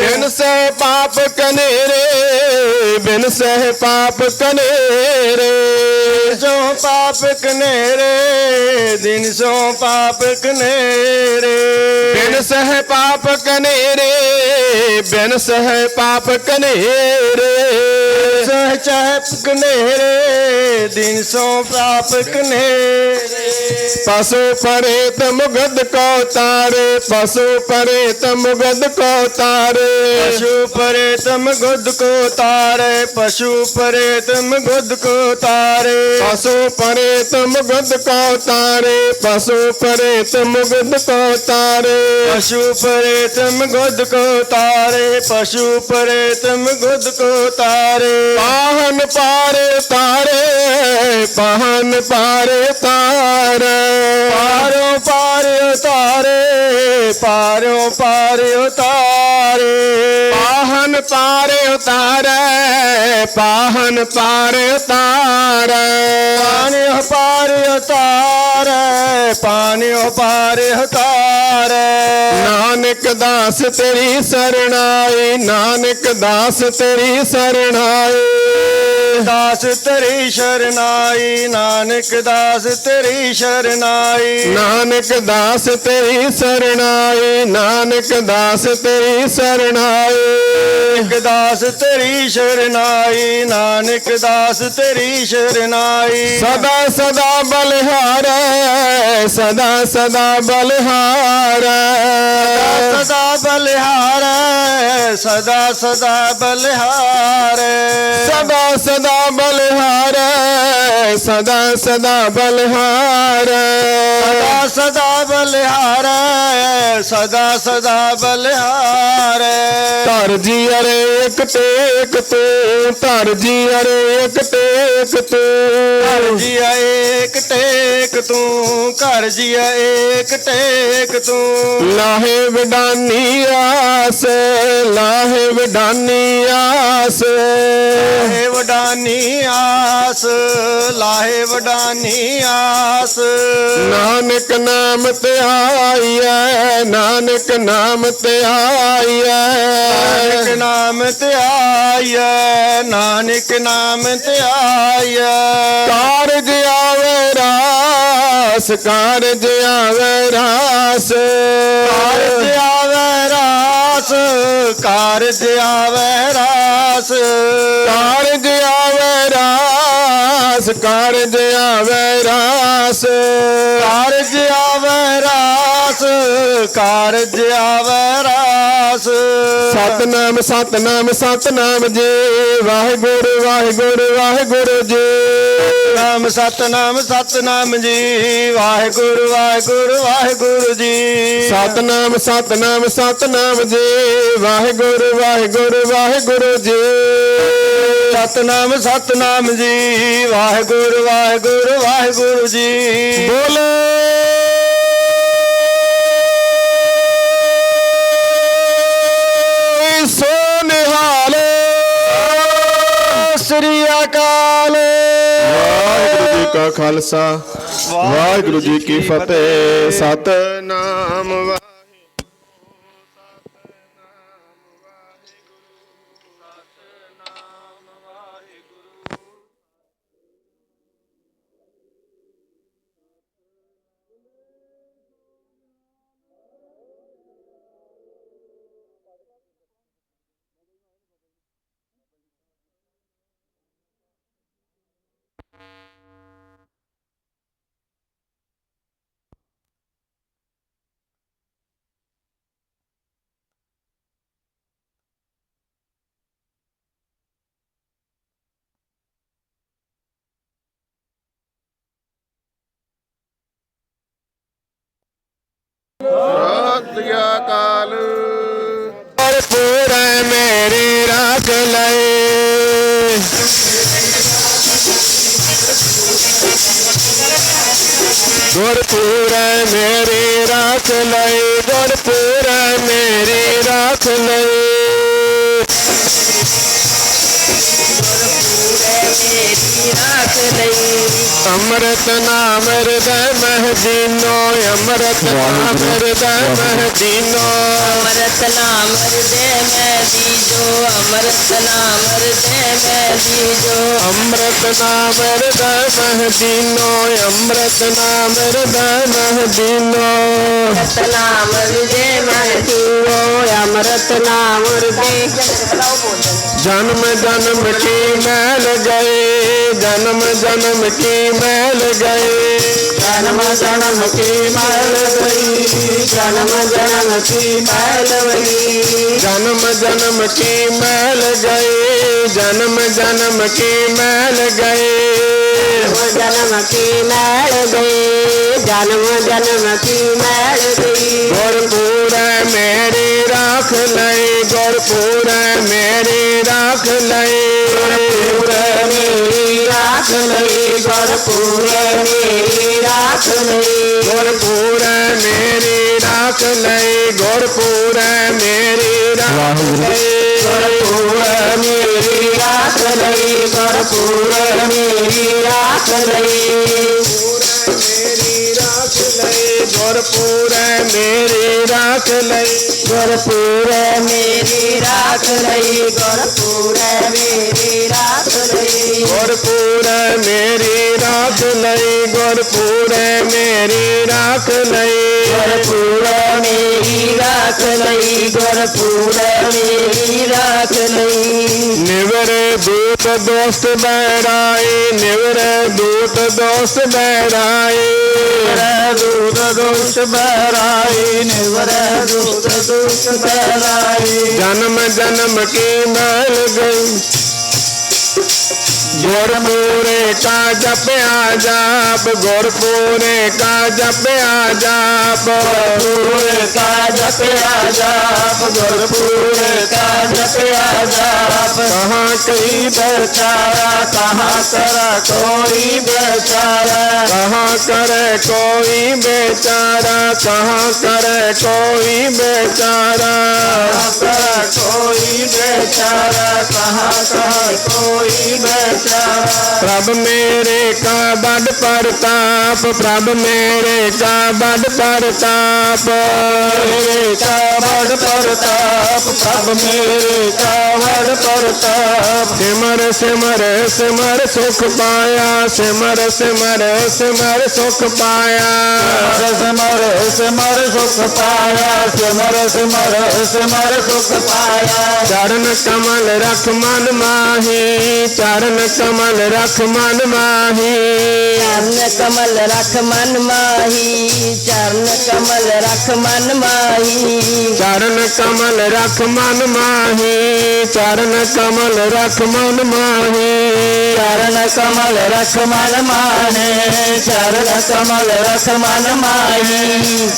बिन सह पाप कनेरे बिन सह पाप कनेरे सो पाप कनेरे दिन सो पाप कनेरे बिन सह पाप कनेरे बिन सह पाप कनेरे सह चाप कनेरे दिन सो पाप कनेरे पशु परेत मुगद को तारे पशु परेत मुगद को तारे पशु परेतम गुद को तारे पशु परेतम गुद को तारे पशु परेत मुगद को तारे पशु परेत मुगद को तारे पशु परेतम गुद को तारे पशु परेतम गुद को तारे पाहन पारे तारे पाहन पारे तारे पारो पारे तारे पारो पारे तारे पाहन पारे तारे पाहन पारे तारे पानी पारे तारे पानी पारे तारे नानक दास तेरी शरणाई नानक दास तेरी शरणाई दास तेरी शरणाई नानक दास तेरी शरणाई नानक दास तेरी शरणाई नानक दास तेरी शरणाई नानक दास तेरी शरणाई नानक दास तेरी शरणाई सदा सदा बलिहार सदा सदा बलिहार सदा बलिहार सदा सदा बलिहार सदा सदा बलिहार सदा सदा बलिहार सदा सदा बलिहार सदा सदा बलिहार धर जी अरे एक टेक तू धर जी अरे एक टेक तू कर जिया एक टेक तू कर जिया एक टेक तू लाहे विडानी आस लाहे विडानी आस लाहे वडानी आस लाहे वडानी आस नानक नाम ते आई है नानक नाम ते आई नानक है नाम ते आया नानक नाम ते आया कारज आवे रास कारज आवे रास कारज आवे रास कारज आवे रास कारज आवे रास कारज आवे रास कारज आवे रास कारज आवे रास सतनाम सतनाम सतनाम जी वाहिगुरु वाहिगुरु वाहिगुरु जी नाम सतनाम सतनाम जी वाहिगुरु वाहिगुरु वाहिगुरु जी सतनाम सतनाम सतनाम जी वाहिगुरु वाहिगुरु वाहिगुरु जी सतनाम सतनाम जी वाहिगुरु वाहिगुरु वाहिगुरु जी बोले सो निहाल श्री अकाल वाहिगुरु जी का खालसा वाहिगुरु जी की फतेह सतनाम सतਿ ਅਕਾਲ ਭਰਪੂਰ ਮੇਰੀ ਰਾਖ ਲਏ ਗੁਰਪੂਰ ਮੇਰੀ ਰਾਖ ਲਏ ਗੁਰਪੂਰ ਮੇਰੀ ਰਾਖ ਲਏ राख लई ਅੰਮ੍ਰਿਤ ਨਾਮ ਹਿਰਦੈ ਮਹਿ ਦੀਨੋ ਅੰਮ੍ਰਿਤ ਨਾਮ ਹਿਰਦੈ ਮਹਿ ਦੀਨੋ अमृत नाम हृदय में दीजो अमृत नाम हृदय में दीजो ਅੰਮ੍ਰਿਤ ਨਾਮ ਹਿਰਦੈ ਮਹਿ ਦੀਨੋ ਅੰਮ੍ਰਿਤ ਨਾਮ ਹਿਰਦੈ ਮਹਿ ਦੀਨੋ अमृत नाम हृदय में दीजो अमृत नाम हृदय जन्म जन्म की मैल गए जन्म जन्म की मैल गए जन्म जन्म की मैल गई जन्म जन्म की मैल गई जन्म जन्म की मैल गए जन्म जन्म की मैल गए जन्म की मैल गई जन्म जन्म की मैल गई गुरपुर मेरी राख लई गुरपुर मेरी राख लई गुरपुर मेरी राख लई गुरपुर मेरी राख लई गुरपुर मेरी राख लई गुरपुर मेरी राख लई गुरपुर मेरी राख लई गुरपुर मेरी राख लई गुरपुर मेरी राख लई गुरपुर मेरी राख लई गुरपुर मेरी राख लई गुरपुर मेरी राख लई गुरपुर मेरी राख लई गुरपुर मेरी राख लई गुरपुर मेरी राख लई निवर दूत दोस्त बैराए निवर दूत दोस्त बैराए दूत दोष बहराई निवर दूत दोष बहराई जन्म जन्म की मैल गई गुरपुरे का जपया जाप गुरपुरे का जपया जाप गुरपुर का जपया जाप गुरपुर का जपया जाप कहाँ कहीं बेचारा कहाँ करा कोई बेचारा कहाँ करे कोई बेचारा कहाँ करे कोई बेचारा कहाँ करा कोई बेचारा कहाँ कहाँ कोई बेचारा प्रभ मेरे का बड़ प्रताप प्रभ मेरे का बड़ प्रताप मेरे का बड़ प्रताप प्रभ मेरे का बड़ प्रताप सिमर सिमर सिमर सुख पाया सिमर सिमर सिमर सुख पाया सिमर सिमर सुख पाया सिमर सिमर सिमर सुख पाया चरण कमल रख मन माही चरण कमल रख मन माही चरण कमल रख मन माही चरण कमल रख मन माही चरण कमल रख मन माही चरण कमल रख मन माही चरण कमल रख मन माने चरण कमल रख मन माही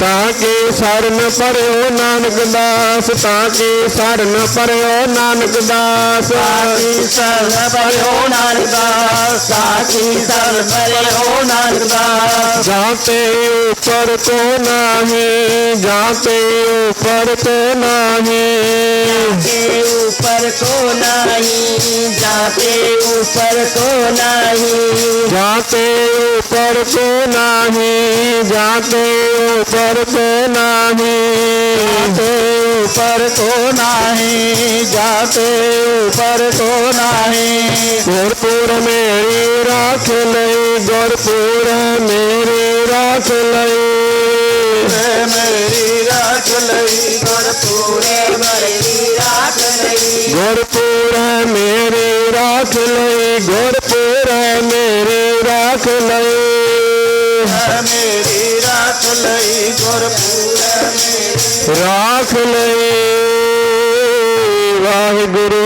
ताकि शरण पड़ो नानक दास ताकि शरण पड़ो नानक दास साकी शरण पड़ो नानक दास साकी शरण पड़ो नानक दास जाते ऊपर तो नाही जाते ऊपर तो नाही के ऊपर को नहीं जाते ऊपर को नहीं जाते ऊपर को नाही जाते ऊपर को नाही जाते ऊपर को नाही जाते ऊपर को नाही गुरपुर मेरी राख लई गुरपुर मेरी राख लई मेरी राख लई गुरपुर मेरी राख लई गुरपुर मेरी राख लई गुरपुर मेरी राख लई मेरी राख लई गुरपुर राख लई वाहिगुरु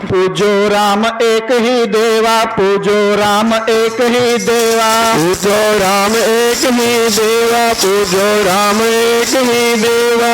पूजो राम एक ही देवा पूजो राम एक ही देवा पूजो राम एक ही देवा पूजो राम एक ही देवा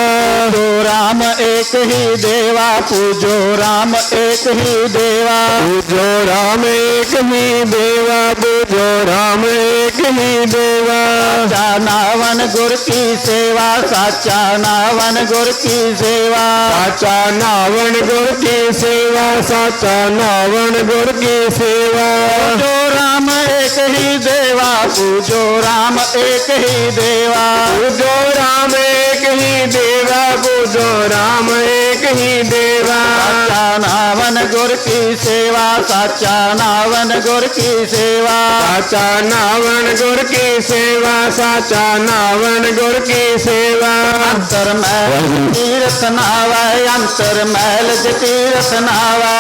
पूजो राम एक ही देवा पूजो राम एक ही देवा पूजो राम एक ही देवा पूजो राम एक ही देवा। साचा नावन गुर की सेवा, साचा नावन गुर की सेवा। साचा नावन गुर की सेवा, साचा नावन गुर की सेवा। पूजो राम एक ही देवा, पूजो राम एक ही देवा। पूजो राम एक ही देवा, पूजो राम एक ही देवा। साचा नावन गुर की सेवा, साचा नावन गुर की सेवा। साचा नावन गुर की सेवा, साचा नावन गुर की सेवा। अंतर महल तीरथ नावा, अंतर महल तीरथ नावा।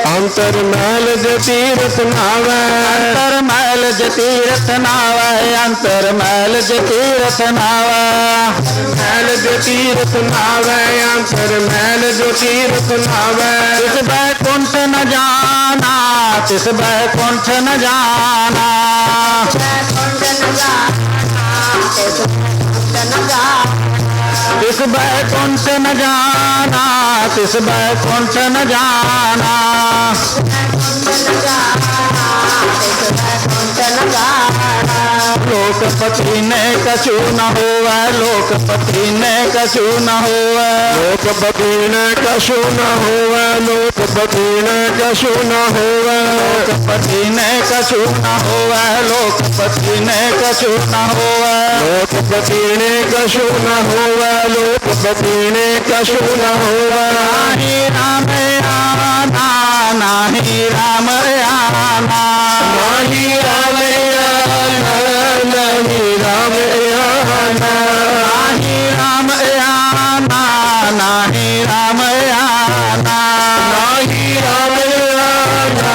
अंतर महल तीरथ नावा, अंतर महल तीरथ नावा, अंतर महल तीरथ नावा। महल तीरथ नावा, अंतर महल तीरथ नावा। तिस बैकुंठ न जाना, तिस बैकुंठ न जाना। तिस बैकुंठ न जाना, तिस बैकुंठ न जाना। लोकपति ने कछु न होवे, लोकपति ने कछु न होवे। लोकपति ने कछु न होवे, लोकपति ने कछु न होवे। लोकपति ने कछु न होवे, लोकपति ने कछु न होवे। लोकपति ने कछु न होवे, लोकपति ने कछु न होवे। नाही राम आना, नाही राम आना। नाही राम आना, नाही राम आना। नाही राम आना, नाही राम आना। नाही राम आना,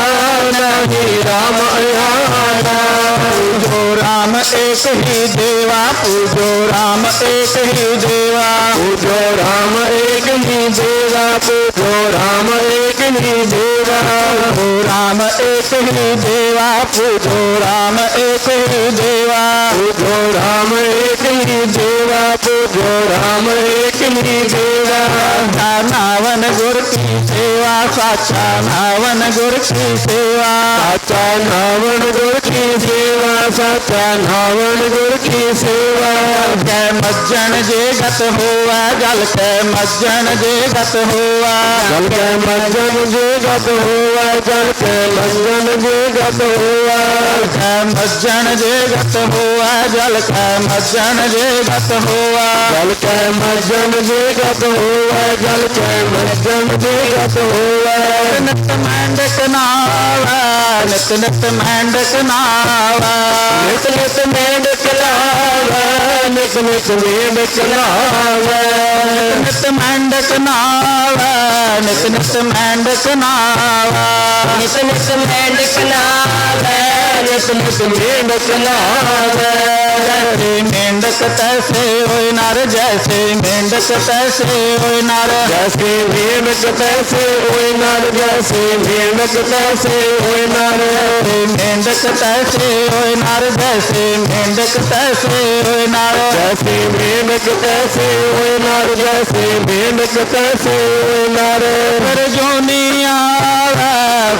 नाही राम आना। पूजो राम एक ही देवा, पूजो राम एक ही देवा। पूजो राम एक ही देवा, पूजो राम एक ही देवा। पूजो राम एक ही देवा, पूजो राम एक ही देवा। पूजो राम एक ही देवा, पूजो राम एक ही देवा। साचा नावन गुर की सेवा, साचा नावन गुर की सेवा। साचा नावन गुर की सेवा, साचा नावन गुर की सेवा। जल के मज्जन जे गत होवा, जल के मज्जन जे गत होवा। जल के मज्जन जे गत होवा, जल के मज्जन जे गत होवा। मज्जन जे गत होवा, जल के मज्जन जे गत होवा। जल के मज्जन जे गत होवा, जल के मज्जन जे गत होवा। नित मेंढक नावा, नित नित मेंढक नावा। नित नित मेंढक नावा, नित नित मेंढक नावा। नित मेंढक नावा, नित नित मेंढक नावा। नित नित मेंढक नावे, नित नित मेंढक नावा। जैसे मेंढक तैसे होय नर, जैसे मेंढक तैसे होय नर। जैसे मेंढक तैसे होय नर, जैसे मेंढक तैसे होय नर। मेंढक तैसे होय नर, जैसे मेंढक तैसे होय नर। जैसे मेंढक तैसे होय नर, जैसे मेंढक तैसे होय नर। फिर जोनी आवा,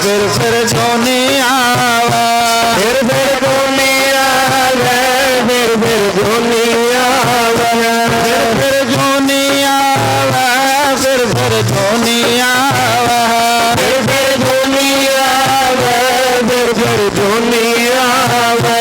फिर जोनी आवा। फिर जोनी आवे, फिर जोनी आवे। फिर जोनी आवा, फिर जोनी आवा। फिर जोनी आवे, फिर जोनी आवे।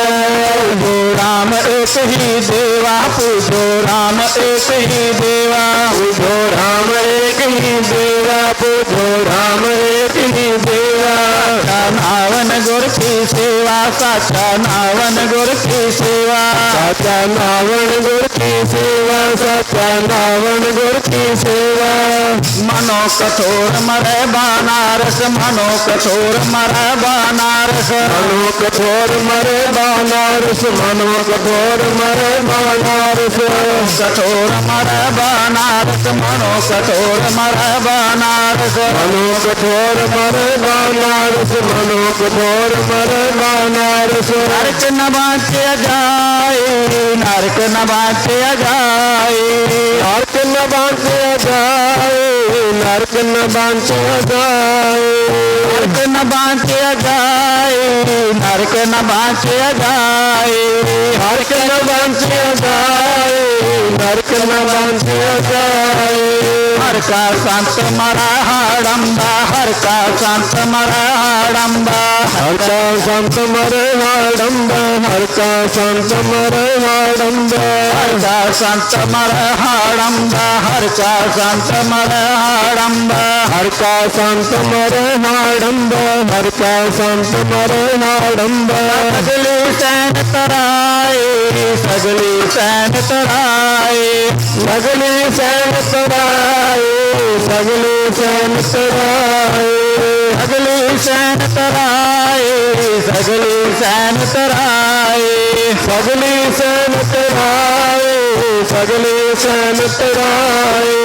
पूजो राम एक ही देवा, पूजो राम एक ही देवा। पूजो राम एक ही देवा, पूजो राम एक ही देवा। साचा नावन गुर की सेवा, साचा नावन गुर की सेवा। साचा नावन गुर की सेवा, साचा नावन गुर की सेवा। मनो कठोर मरे बनारस, मनो कठोर मरे बनारस। मनो कठोर मरे बनारस, मनो कठोर मरे बनारस। कठोर मरे बनारस, मनो कठोर मरे बनारस। मनो कठोर मरे बनारस, मनो कठोर मरे बनारस। नरक न बाँचे जाए, नरक न बाँचे जाए। नरक न बांधिया जाए, नरक न बांधिया जाए, नरक न बांधिया जाए, नरक न बांधिया जाए, नरक न बांधिया जाए, नरक न बांधिया जाए। हर का संत मरा हाड़म्बा, हर का संत मरा हाड़म्बा, हर का संत मरे हाड़म्बा, हर का संत मरे हाड़म्बा, हर का संत मरा हाड़म्बा, हर का संत मरा हाड़म्बा, हर का संत मरे हाड़म्बा, हर का संत मरे हाड़म्बा। सगली सैन तराए, सगली सैन तराए, सगली सैन तराए, सगली सैन तराए, सगली सैन तराए, सगली सैन तराए, सगली सैन तराए, सगली सैन तराए।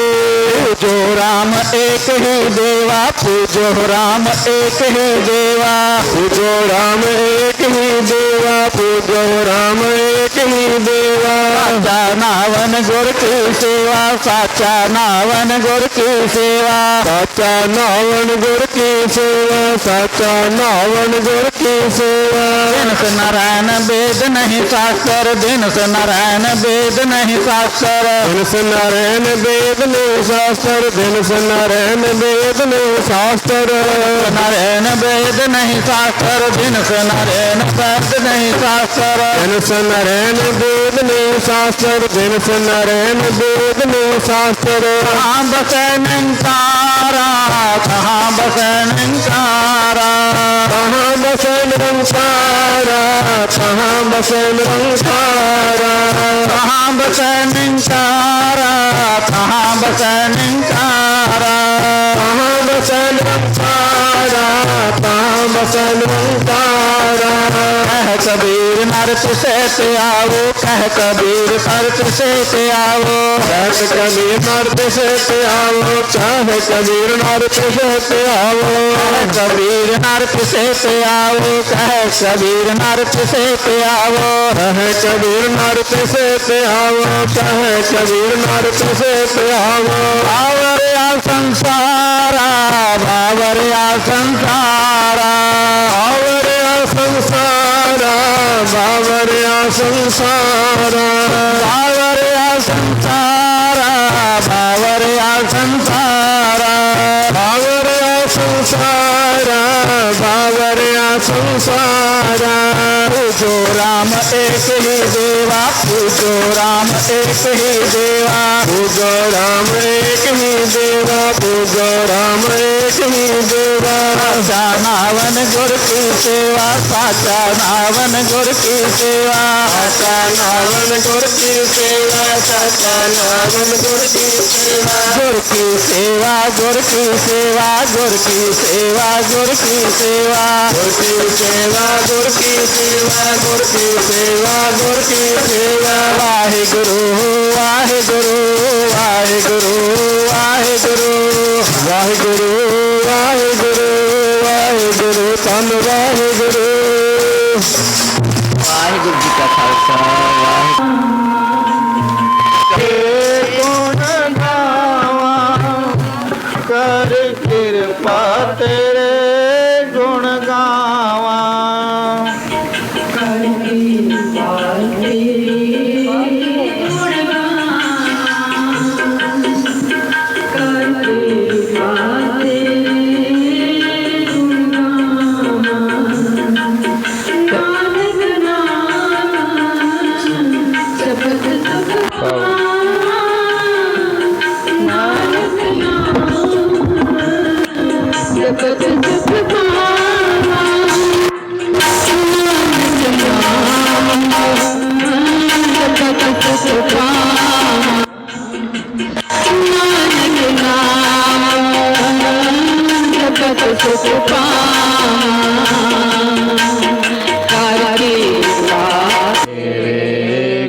पूजो राम एक ही देवा, पूजो राम एक ही देवा, पूजो राम एक ही देवा, पूजो राम एक ही देवा। साचा नावन गुर की सेवा, साचा नावन गुर की सेवा, साचा नावन गुर की सेवा, साचा नावन गुर की सेवा। दिन से नारायण वेद नहीं शास्त्र, दिन से नारायण वेद नहीं शास्त्र, दिन से नारायण वेद ने शास्त्र, दिन से नारायण वेद ने शास्त्र, नारायण वेद नहीं शास्त्र, दिन से नारायण वेद नहीं शास्त्र, दिन से नारायण वेद ने शास्त्र, दिन से नारायण वेद ने शास्त्र। कहाँ बसे निंकारा, कहाँ बसे निंकारा, कहाँ बसे निरंकारा, कहाँ बसे निरंकारा, कहाँ बसे निंकारा, कहाँ बसे निंकारा, कहाँ बसे निरंकारा, कहाँ बसे निरंकारा। कह कबीर नरक से आओ, कह कबीर नरक से आओ, कह कबीर नरक से आओ, चाहे कबीर नरक से आओ, कह कबीर नरक से आओ, कह कबीर नरक से आओ, कह कबीर नरक से आओ, कह कबीर नरक से आओ। बावरिया संसारा, बावरिया संसारा, बावरिया संसारा, बावरिया संसारा, बावरिया संसारा, बावरिया संसारा, बावरिया संसारा, बावरिया संसारा। पूजो राम एक ही देवा, पूजो राम एक ही देवा, पूजो राम एक ही देवा, पूजो राम एक ही देवा। साचा नावन गुर की सेवा, साचा नावन गुर की सेवा, साचा नावन गुर की सेवा, साचा नावन गुर की सेवा, गुर की सेवा, गुर की सेवा, गुर की सेवा, गुर की सेवा, गुर की सेवा, गुर की सेवा, गुर की सेवा, गुर की सेवा। वाहिगुरु वाहिगुरु वाहिगुरु वाहिगुरु वाहिगुरु वाहिगुरु वाहिगुरु, धन वाहिगुरु। वाहिगुरु जी का खालसा, गुण गावा कर कृपा तेरे गुण गावा,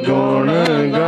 गुण गावा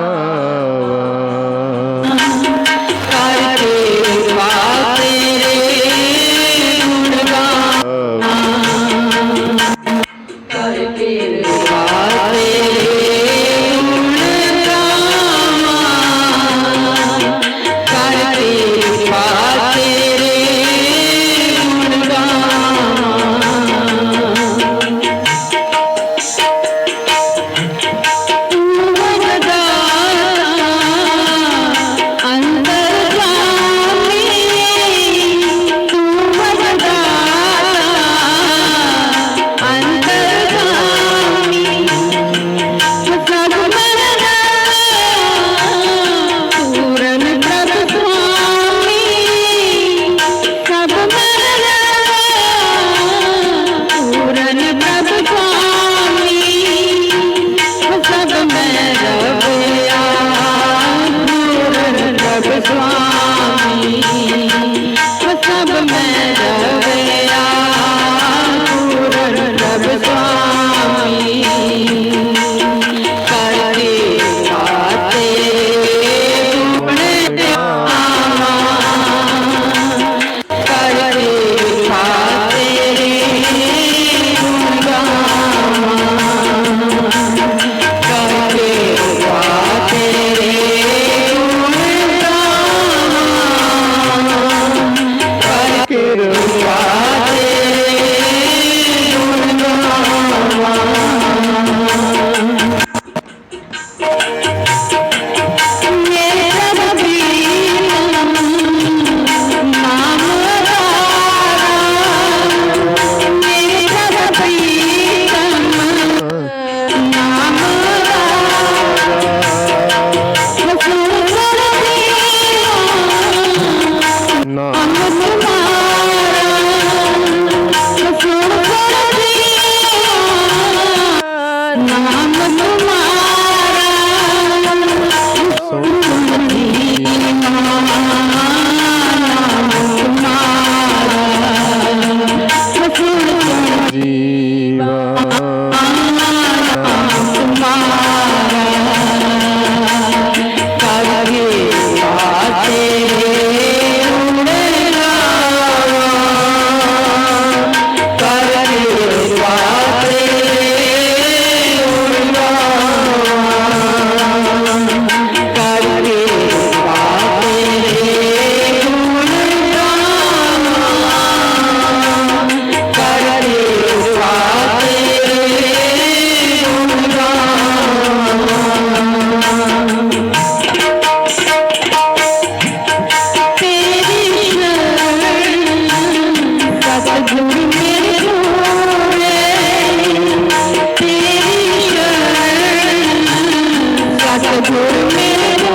सतगुर मेरो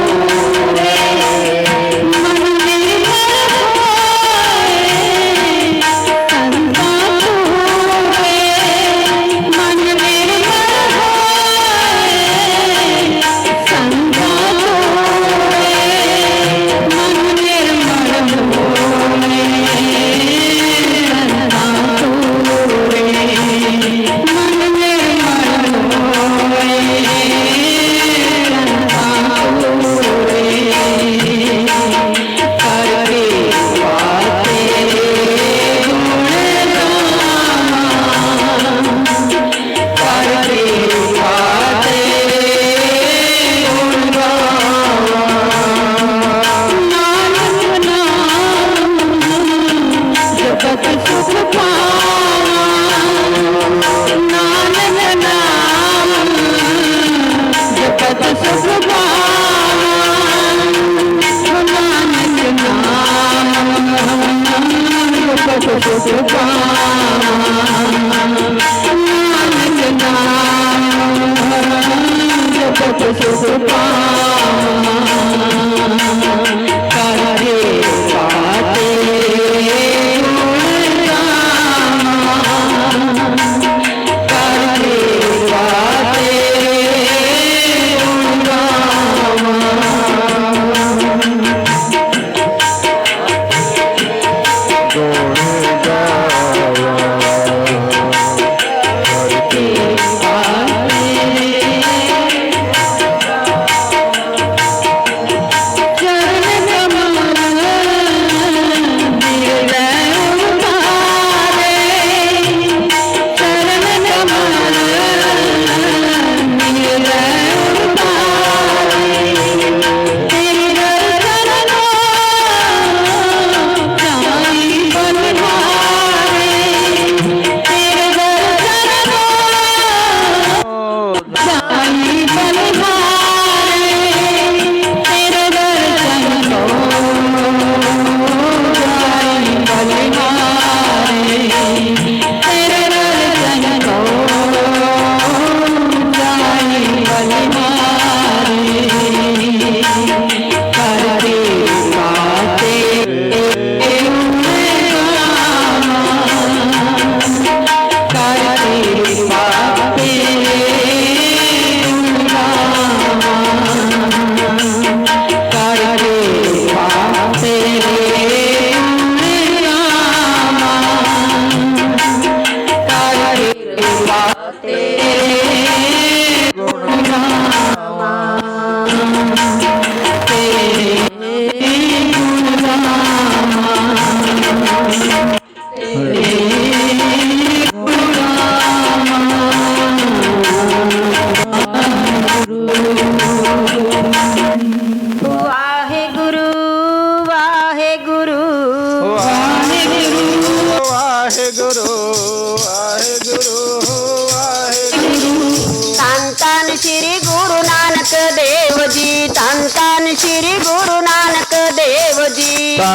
रे मन निर्मल होए संगा तोरे मन निर्मल होए संगा तोरे मन निर्मल होए संगा तोरे मन निर्मल होए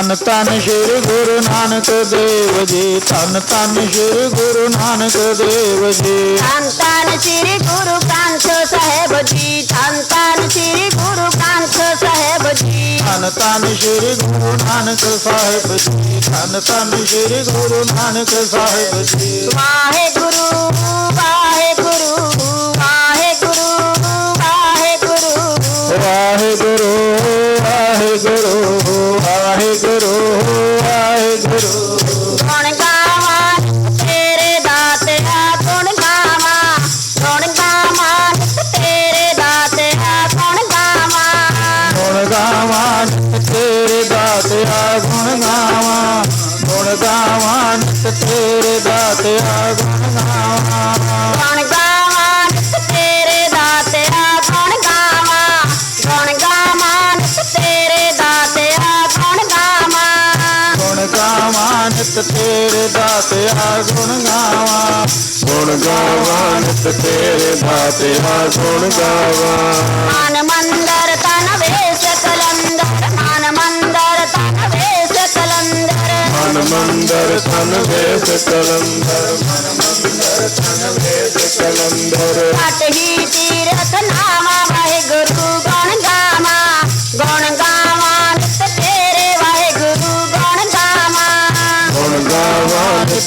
ਧੰਨ ਧੰਨ ਸ਼੍ਰੀ ਗੁਰੂ ਨਾਨਕ ਦੇਵ ਜੀ ਧੰਨ ਧੰਨ ਸ਼੍ਰੀ ਗੁਰੂ ਨਾਨਕ ਦੇਵ ਜੀ ਧੰਨ ਧੰਨ ਸ੍ਰੀ ਗੁਰੂ ਗ੍ਰੰਥ ਸਾਹਿਬ ਜੀ ਧੰਨ ਧੰਨ ਸ੍ਰੀ ਗੁਰੂ ਗ੍ਰੰਥ ਸਾਹਿਬ ਜੀ ਧੰਨ ਧੰਨ ਸ਼੍ਰੀ ਗੁਰੂ ਨਾਨਕ ਸਾਹਿਬ ਜੀ ਧੰਨ ਧੰਨ ਸ਼੍ਰੀ ਗੁਰੂ ਨਾਨਕ ਸਾਹਿਬ ਜੀ ਵਾਹਿਗੁਰੂ ਵਾਹਿਗੁਰੂ ਵਾਹਿਗੁਰੂ ਵਾਹਿਗੁਰੂ ਵਾਹਿਗੁਰੂ ਵਾਹਿਗੁਰੂ ਵਾਹਿਗੁਰੂ ਵਾਹਿਗੁਰੂ ਗੁਣ ਗਾਵਾਂ ਤੇਰੇ ਦਾਤਿਆ ਗੁਣ ਗਾਵਾਂ ਤੇਰੇ ਦਾਤਿਆ ਗੁਣ ਗਾਵਾਂ ਗੁਣ ਗਾਵਾਂ ਤੇਰੇ ਦਾਤਿਆ ਗੁਣ ਗਾਵਾਂ ਗੁਣ ਗਾਵਾਂ ਤੇਰੇ ਦਾਤਿਆ ਗੁਣ ਗਾਵਾਂ ਗੁਣ ਗਾਵਾਂ ਤੇਰੇ ਦਾਤਿਆ ਗੁਣ ਗਾਵਾਂ ਤੇਰੇ ਦਾਤਿਆ ਗੁਣ ਗਾਵਾਂ ਗੁਣ ਗਾਵਾਂ ਨਿਤ ਤੇਰੇ ਦਾਤਿਆ ਗੁਣ ਗਾਵਾਂ ਗੁਣ ਗਾਵਾਂ ਨਿਤ ਤੇਰੇ ਦਾਤਿਆ ਗੁਣ ਗਾਵਾਂ ਮਨ ਮੰਦਰ ਤਨ ਵੇਸ ਕਲੰਦਰ ਮਨ ਮੰਦਰ ਤਨ ਵੇਸ ਕਲੰਦਰ ਮਨ ਮੰਦਰ ਤਨ ਵੇਸ ਕਲੰਦਰ ਮਨ ਮੰਦਰ ਤਨ ਵੇਸ ਕਲੰਦਰ ਘਟ ਹੀ ਤੀਰਥ ਨਾਮ ਵਾਹਿਗੁਰੂ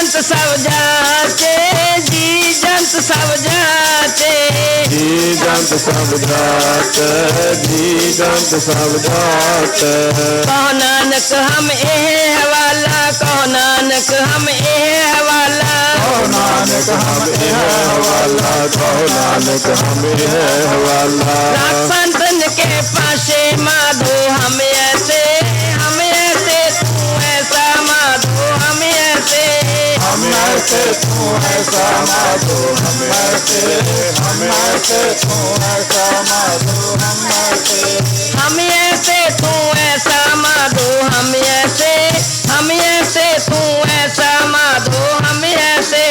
जंत सब जाते, जी जंत सब जाते, जी जंत सब जात, जी जंत सब जात। कहो नानक हम ए हवाला, कहो नानक हम ए हवाला, कहो नानक हम है हवाला, कहो नानक हम है हवाला। नाथ संतन के पासे माधो हम ऐसे, हम ऐसे तू ऐसा माधो हम ऐसे, हम ऐसे तू ऐसा माधो, हम ऐसे, हम ऐसे तू ऐसा माधो, हम ऐसे, हम ऐसे तू ऐसा माधो हम ऐसे, हम ऐसे तू ऐसा माधो हम ऐसे,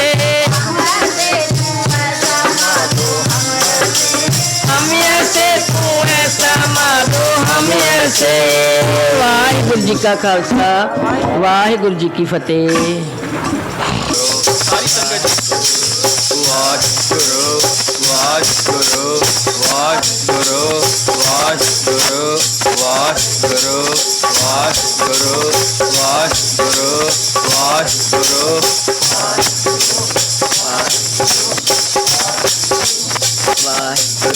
हम ऐसे तू ऐसा माधो हम ऐसे। वाहिगुरु जी का खालसा, वाहिगुरु जी की फतेह। सारी संगत वाहिगुरु वाहिगुरु वाहिगुरु वाहिगुरु वाहिगुरु वाहिगुरु वाहिगुरु वाहिगुरु वाहिगुरु वाहिगुरु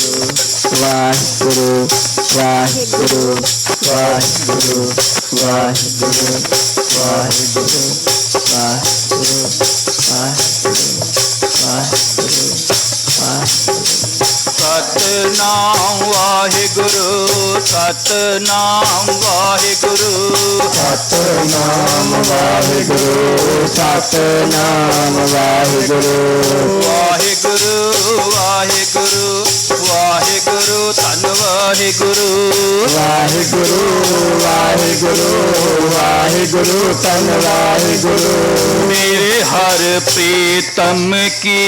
वाहिगुरु वाहिगुरु वाहिगुरु वाहिगुरु सतनाम वाहिगुरु सतनाम वाहिगुरु सतनाम वाहिगुरु, सतनाम वाहिगुरु, वाहिगुरु वाहिगुरु वाहिगुरु धन वाहिगुरु वाहिगुरु वाहिगुरु वाहिगुरु तन वाहिगुरु। मेरे हर प्रीतम की,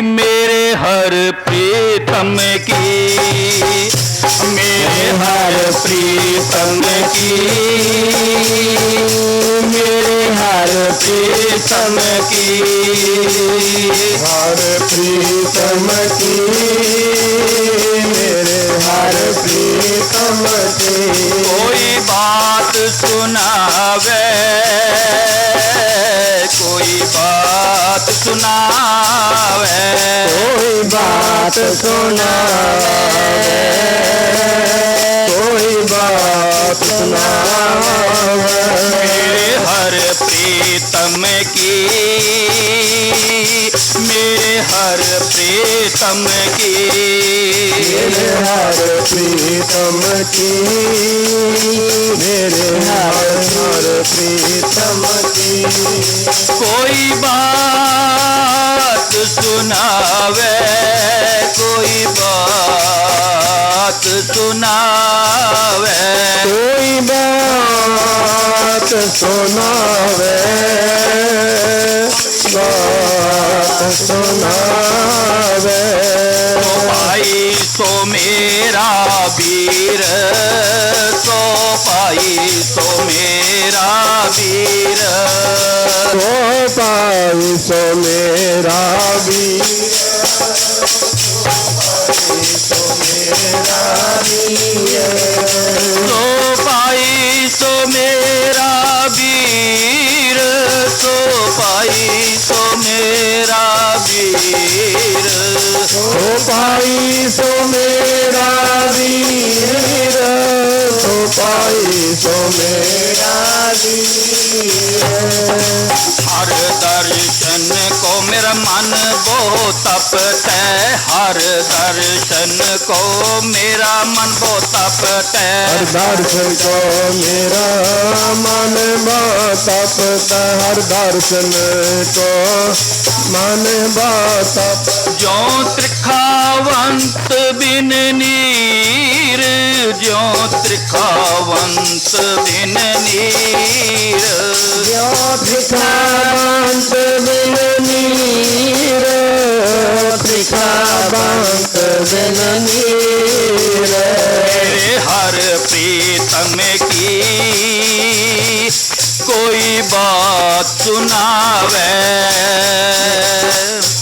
मेरे हर प्रीतम की, मेरे हर प्रीतम की, मेरे हर प्रीतम की, हर प्रीतम की, मेरे हर प्रीतम की। कोई बात सुनावे, कोई बात सुनावे, कोई बात सुनावे, कोई बात सुनावे। मेरे हर प्रीतम की, मेरे हर प्रीतम की, मेरे हर प्रीतम की, मेरे हर प्रीतम की। कोई बात सुनावे, कोई बात सुनावे, कोई बात सुनावे, बात सुनावे। तो भाई तो मेरा वीर, तो भाई तो मेरा वीर, तो पाई सो मेरा वीर, तो भाई तो मेरा वीर, तो भाई तो मेरा वीर, तो पाई सो मेरा वीर, तो पाई सो मेरा वीर। हर दर्शन को मेरा मन बहुत तपता है, हर दर्शन को मेरा मन बहुत तपता है, हर दर्शन को मेरा मन बहुत तपता, हर दर्शन को मन बहुत तपता। जो त्रिखावंत बिन नीर, जो त्रिखावंत बिन नीर, जो त्रिखावंत बिन नीर, त्रिखावंत बिन नीर। मेरे हर प्रीतम की कोई बात सुनावे,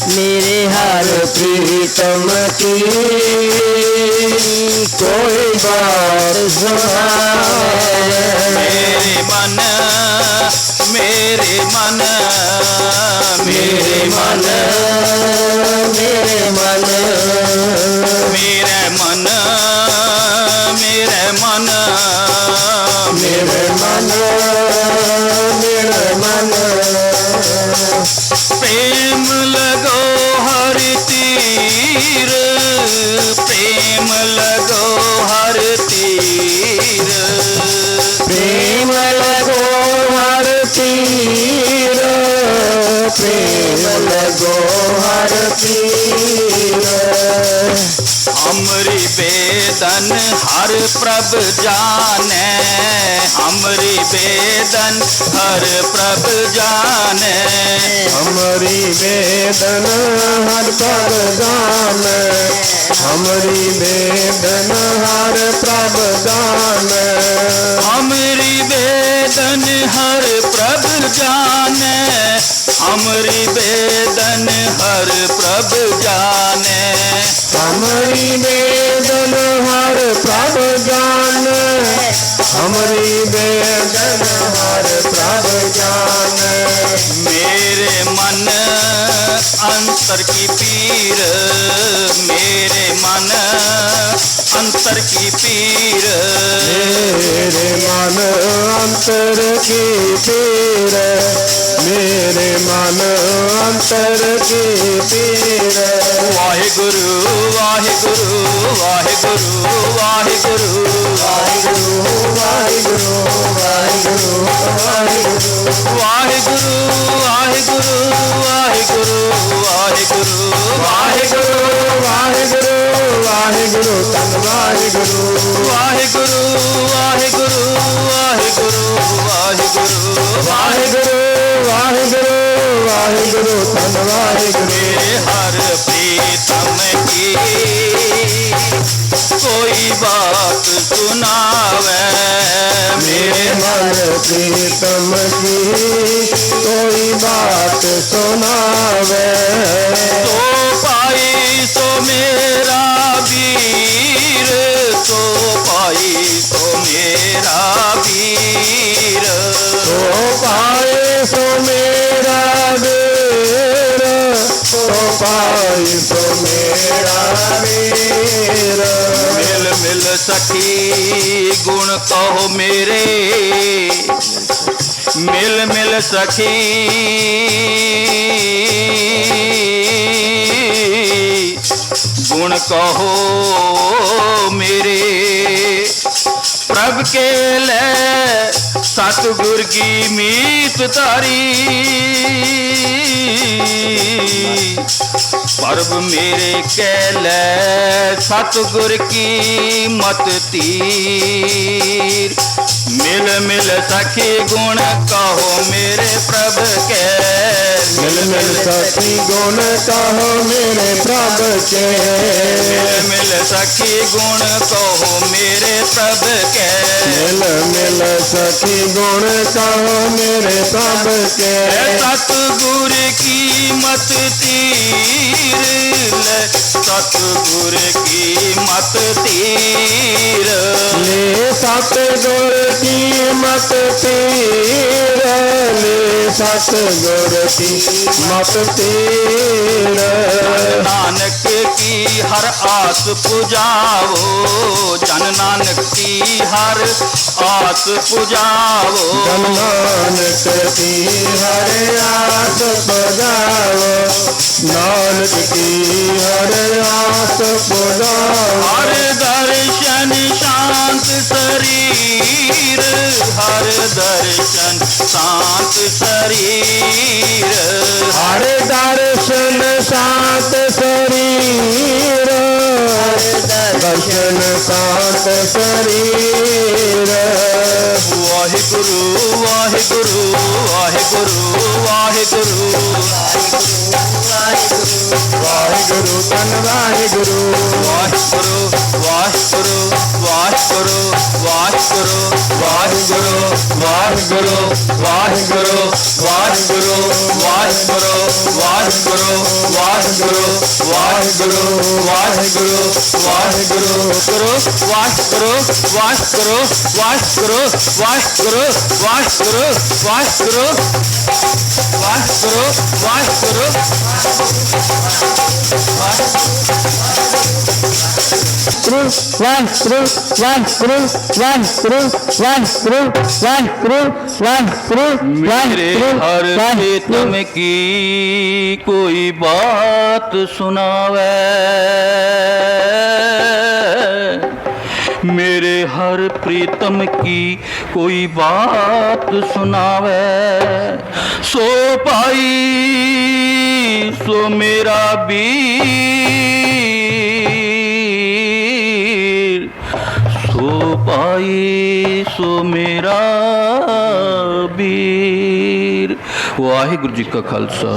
मेरे हर प्रीतम की कोई बात सुनावे। मेरे मन मेरे मन मेरे मन मेरे मन मेरे मन मेरे मन मेरे मन मेरे मन प्रेम लगो हर तीर प्रेम लगो हर तीर प्रेम लगो हर तीर प्रेम लगो हर तीर हमरी बेदन हर प्रभ जाने हमरी बेदन हर प्रभ जाने हमारी वेदन हर प्रभ जाने हमारी वेदन हर प्रभ जाने हमरी बेदन हर प्रभ जाने हमरी बेदन हर प्रभ जाने हमारी वेदन हर प्रभ जाने हमारी वेदन हर प्रभ जाने मेरे मन अंतर की पीर मेरे मन अंतर की पीर मेरे मन अंतर की पीर मेरे मन अंतर की पीर वाहिगुरु वाहिगुरु वाहिगुरु वाहिगुरु वाहिगुरु वाहिगुरु वाहिगुरु वाहिगुरु वाहिगुरु वाहिगुरु वाहिगुरु वाहिगुरु वाहिगुरु वाहिगुरु तन वाहिगुरु वाहिगुरु वाहिगुरु वाहिगुरु वाहिगुरु वाहिगुरु वाहिगुरु वाहिगुरु तन वाहिगुरु मेरे हर प्रीतम की कोई बात सुनावे मेरे मन प्रीतम की कोई बात सुनावे तो पाई सो मेरा वीर तो पाई सो मेरा वीर तो पाए सो मेरा वीर तो पाए सो मेरा वीर मिल मिल सखी गुण कहो मेरे मिल मिल सखी गुण कहो मेरे प्रभ के ले सतगुर की मीत तारी पर्व मेरे कैले सतगुर की मत तीर मिल मिल सखी गुण कहो मेरे प्रभ के मिल मिल सखी गुण कहो मेरे प्रभ के मिल मिल सखी गुण कहो मेरे प्रभ के मिल मिल सखी गुण कहो मेरे प्रभ के सतगुर की मत तीर ले सतगुर की मत तीर ले सतगुर की मत तीर ले सतगुर की मत तीर नानक की हर आस पुजाओ जन नानक की हर आस पुजाओ जन नानक की हर आस पुजाओ नानक की हर आस पुजाओ हर दर्शन शांत शरीर हर दर्शन शांत शरीर हर दर्शन शांत शरीर दर्शन शांत शरीर वाहिगुरु वाहिगुरु वाहिगुरु वाहिगुरु वाहिगुरु तन वाहिगुरु वाहिगुरु वाहिगुरु वाहिगुरु वाहिगुरु वाहिगुरु वाहिगुरु वाहिगुरु ਵਾਹਿਗੁਰੂ ਵਾਹਿਗੁਰੂ ਵਾਹਿਗੁਰੂ ਵਾਹਿਗੁਰੂ ਵਾਹਿਗੁਰੂ ਵਾਹਿਗੁਰੂ ਵਾਹਿਗੁਰੂ ਗੁਰੂ ਵਾਹਿਗੁਰੂ ਵਾਹਿਗੁਰੂ ਵਾਹਿਗੁਰੂ ਵਾਹਿਗੁਰੂ ਵਾਹਿਗੁਰੂ ਵਾਹਿਗੁਰੂ ਵਾਹਿਗੁਰੂ ਵਾਹਿਗੁਰੂ ਵਾਹਿਗੁਰੂ ਵਾਹਿਗੁਰੂ ਵਾਹਿਗੁਰੂ ਵਾਹਿਗੁਰੂ ਵਾਹਿਗੁਰੂ ਵਾਹਿਗੁਰੂ मेरे हर प्रीतम की कोई बात सुनावे, मेरे हर प्रीतम की कोई बात सुनावे, सो पाई सो मेरा वीर, सो पाई सो मेरा वीर। वाहिगुरु जी का खालसा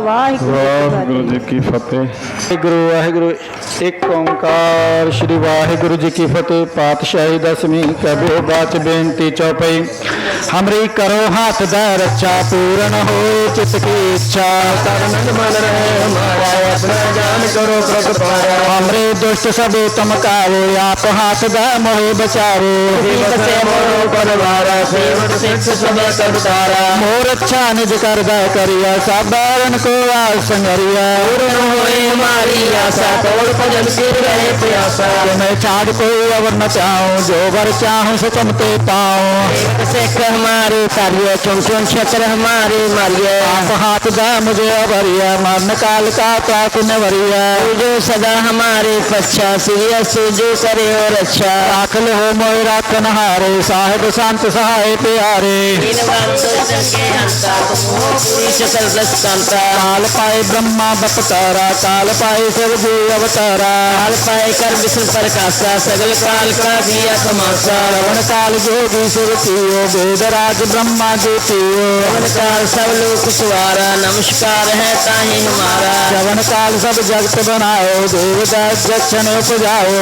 ਵਾਹਿਗੁਰੂ वाहिगुरु जी की फतेह। वाहिगुरु वाहिगुरु एक ओंकार श्री वाहिगुरु जी की फतेह। पातशाही दसवीं कबो बाच बेनती चौपाई। हमरी करो हाथ दा रक्षा पूर्ण हो चित की इच्छा करन मन रहे हमारा अपना जान करो प्रगट पारा। हमरे दुष्ट सब तुम कारो आप हाथ दा मोह बचारो बसे मोरो परवारा सेवक सिख सब सब तारा। मोर अच्छा निज करदा करिया साबारन को आस संगरिया पूर्ण होए हमारी आशा तोड़ भजन सिर रहे प्यासा। मैं छाड़ कोई अवर न चाहूं जो वर चाहूं सो चमते पाऊं। सिख हमारे कार्य चुन चुन छत्र हमारे मारिया आप हाथ दा मुझे अवरिया मरण काल का त्रास न वरिया। जो सदा हमारे पच्छा सिया सूझे करे और अच्छा राखल हो मोय राखन हारे साहिब संत सहाय प्यारे। काल पाए ब्रह्मा बपतारा काल पाए सब जी अवतारा काल पाए कर विष्णु प्रकाशा सगल काल का दिया तमाशा। रवण काल जोगी सुरतियो वेदराज ब्रह्मा ज्योतियो रवण काल सब लोक सुवारा नमस्कार है ताहि हमारा। रवण काल सब जगत बनाओ देवदास दक्षिण उपजाओ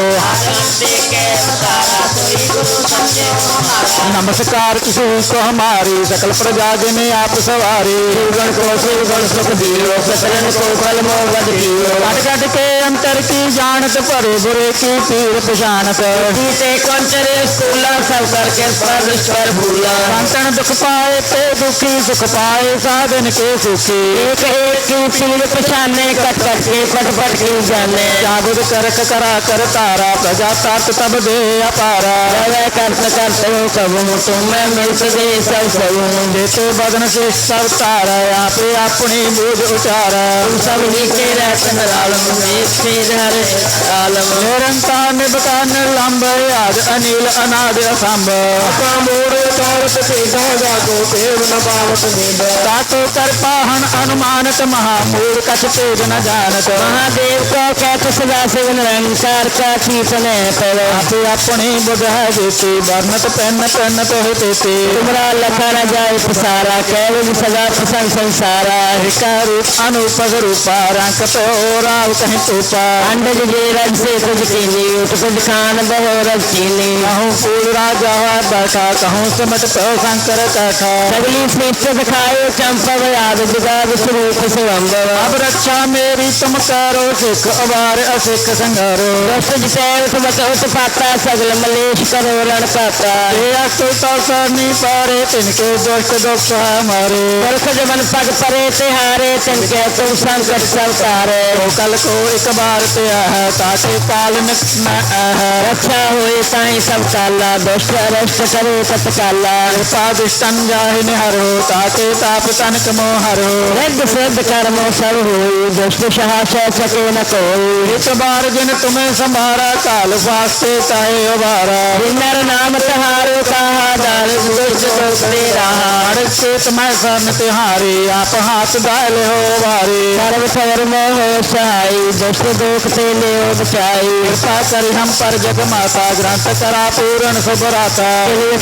नमस्कार किसी को हमारी सकल प्रजा जिन्हें आप सवारी। गण को शिवगण सुख दियो सतरन को फल मोगद दियो। कट कट के अंतर की जानत परे बुरे की पीर पहचानत जीते कंचरे स्कूला सब करके परमेश्वर भूला। संतन दुख पाए ते दुखी सुख पाए साधन के सुखी। एक एक की पीर पहचाने कट कट के पट पट की जाने। जागुद करक करा कर तारा प्रजा तात तब दे अपारा। रवै करत करते हो कब तुम्हें मिलत दे सब सब देते बदन से सब तारा आप अपनी बूझ उचारा। सब नीचे रहते आलम निरंतर निबकान लंब आज अनिल अनाद असंभ मोड़ तौरत जागो देव न पावत नींद। तातो कर पाहन अनुमानत महामूल कछ तेज न जानत। महादेव को कहत सदा शिव निरंकार का कीर्तन पड़ो आप अपनी बुझा देती वर्णत पेन पेन तो देती। तुमरा लखा न जाए पसारा केवल सदा प्रसन्न संसारा। हिका रूप अनुपग रूपा रंग तो राव कहीं तूपा। अंडज जे रज से तुझ कीनी उत्पज खान बहो रज कीनी। कहूँ फूल राजा बैठा कहूँ सिमट तो शंकर कैठा। सगली सीट दिखाए चंपव याद जुगाद स्वरूप शिवम्बर। अब रक्षा मेरी तुम करो सिख अवार असिख संगारो। दुष्ट जितेवत बकवत पाता सगल मलेश करो रण पाता। तो करनी पारे तिनके दुष्ट दुख हमारे। पुरख जमन पग परे तिहारे तिनके तुम संकट सब तारे। तो कल को एक बार पे है ताके काल न रक्षा हुई ताई सब काला। दुष्ट अरष्ट करे तत्काला कृपा दुष्टन जाहि निहरो ताके ताप तनक मोहरो। रिद्ध सिद्ध कर्मो सब हुई दुष्ट सहास सके न कोई। एक बार जिन तुम्हें संभारा काल फास्ते ताहे उबारा। नर नाम तहारो कहा दाल दुष्ट दोष दे रहा। चेत मैं सन तिहारी आप हाथ डाल हो भारी। सर्व धर्म हो सहाई दुष्ट दुख से ले बचाई। कृपा करी हम पर जग माता ग्रंथ करा पूर्ण सुभराता।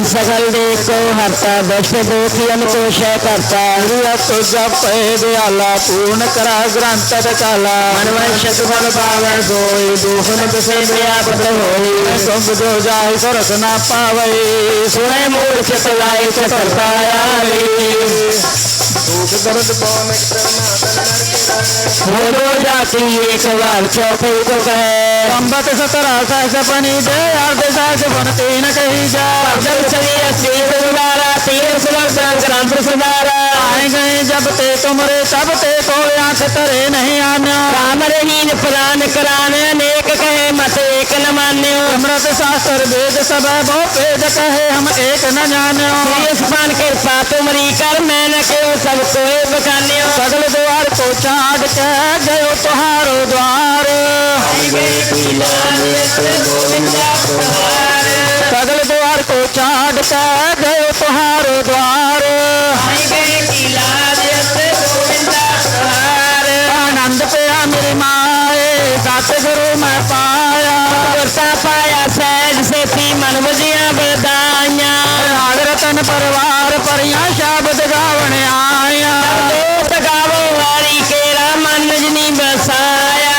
सगल देख को हरता दुष्ट दुखियन को क्षय करता। तो जब पे दयाला पूर्ण करा ग्रंथ काला। मन वंशत फल पावन सोई दूषण से व्यापत होई। तुम जो जाहि सरस न पावई सुने मूर्ख चतुराई चतुर पाया। शब्द पवन बोलो जाति एक बार चौथे को कहे संबत 17 सहस पनी दे अर्ध सहस बन तीन कही जा जब चली अस्सी सुधारा तीर सुलभ ग्रंथ सुधारा आए गए जब ते तुमरे तब ते को आंख तरे नहीं आन्यो राम रहीन फलान कराने अनेक कहे मत एक न मान्यो अमृत शास्त्र वेद सब बहु वेद कहे हम एक न जान्यो स्पान कृपा तुमरी कर मैं न केव सब कोई बखान्यो सगल द्वार को छाड़ के गयो तुहारो द्वार सगल द्वार को छाड़ के गयो तुहारो द्वार आनंद पिया मेरी माए सत गुरु मैं पाया पाया सहज से थी मन बुझिया बदाइया राग रतन परिवार परिया शब्द गावन आया गावो वारी केरा मन जनी बसाया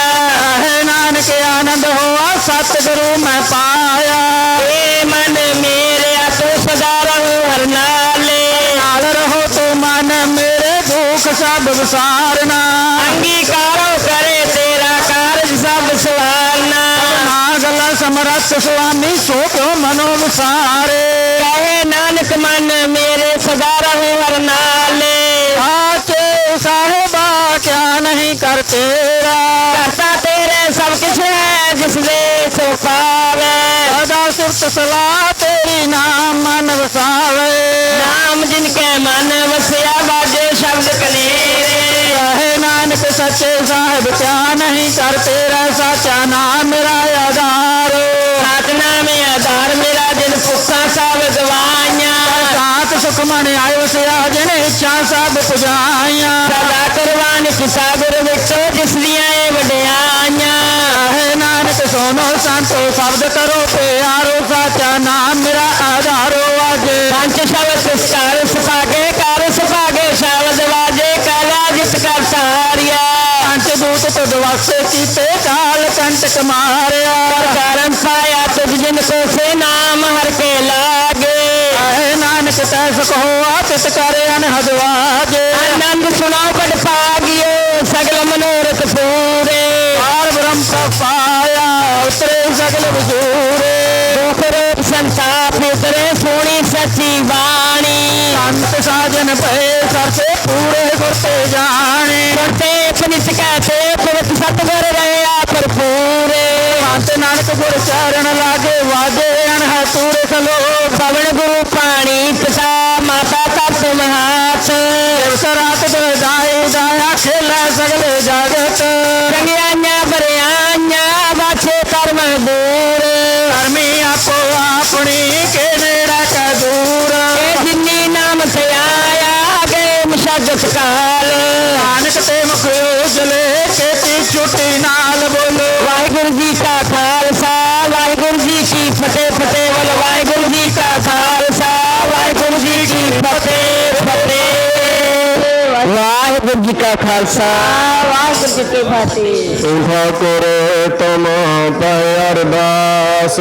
है नानक आनंद हुआ सतगुरु मैं पाया ए मन मेरे तो सदा रहो हर नाले नाल रहो तो मन मेरे दुख सब विसारना अंगीकारो करे तेरा कार्य सब सवारना गला समरथ स्वामी सो क्यों मनो विसारे कहे नानक मन मेरे सदा रहो हर नाले आचे साहेबा क्या नहीं कर तेरा करता तेरे सब कुछ है जिस दे सो पावे सदा सिर्फ सलाह तेरी नाम मन वसावे नाम जिनके मन वसिया बाजे शब्द कनेरे कहे नानक सच्चे साहिब क्या नहीं कर तेरा साचा नाम मेरा आधार साधना में आधार मेरा दिन पुखा सब गवाइया सात सुख मन आयो से जिन इच्छा सब पुजाइया सदा कुर्बान किसा गुरु विचो जिस दिया वड्याइया है नानक सोनो संतो शब्द करो प्यारो साचा नाम मेरा आधारो वाजे पंच शब्द पुरस्कार सुभागे कार सुभागे शब्द वाजे काला जित कर सारिया पंचभूत तुझ वास्ते कीते काल कंटक मारिया कारण पाया तुझ जिनको से नाम हर के लागे है नानक तैस कहो आतित करे अनहद वाजे आनंद सुनाओ बड़ पागियो सगल मनोरथ पूरे पार ब्रह्म का पाया उतरे सगल बजूरे दूसरे संताप उतरे सोनी सची वाणी अंत साजन पे सरसे पूरे गुरते जाने गुरते नित कहते पुरख सतगुर रहे पर पूरे अंत नानक गुर चरण लागे वाजे अनह तूरे सलो पवन गुरु पानी पिता माता तप महाथ रात दो दाए दाया खेला सगले जगत रंगियां बरियां बाछे कर्म दूर धर्मी आपो अपनी के नेड़ा का दूर जिन्नी नाम से आया गए मुशद्दत काल नानक ते मुख उजले केती छुट्टी नाल बोलो वाहिगुरु जी का खालसा वाहिगुरु जी की फतेह फतेह बोलो वाहिगुरु जी का खालसा वाहिगुरु जी की फतेह फतेह वाहिगुरु जी का खालसा वाहिगुरु जी की फतेह ठाकुर तुम पै अरदास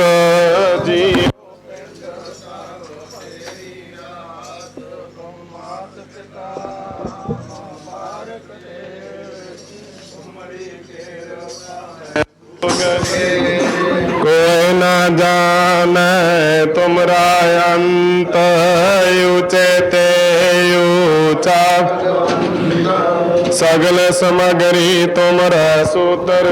जी कोई न जाने तुमरा अंत ऊंचे ते ऊंचा सगल समगरी तुमरा सूत्र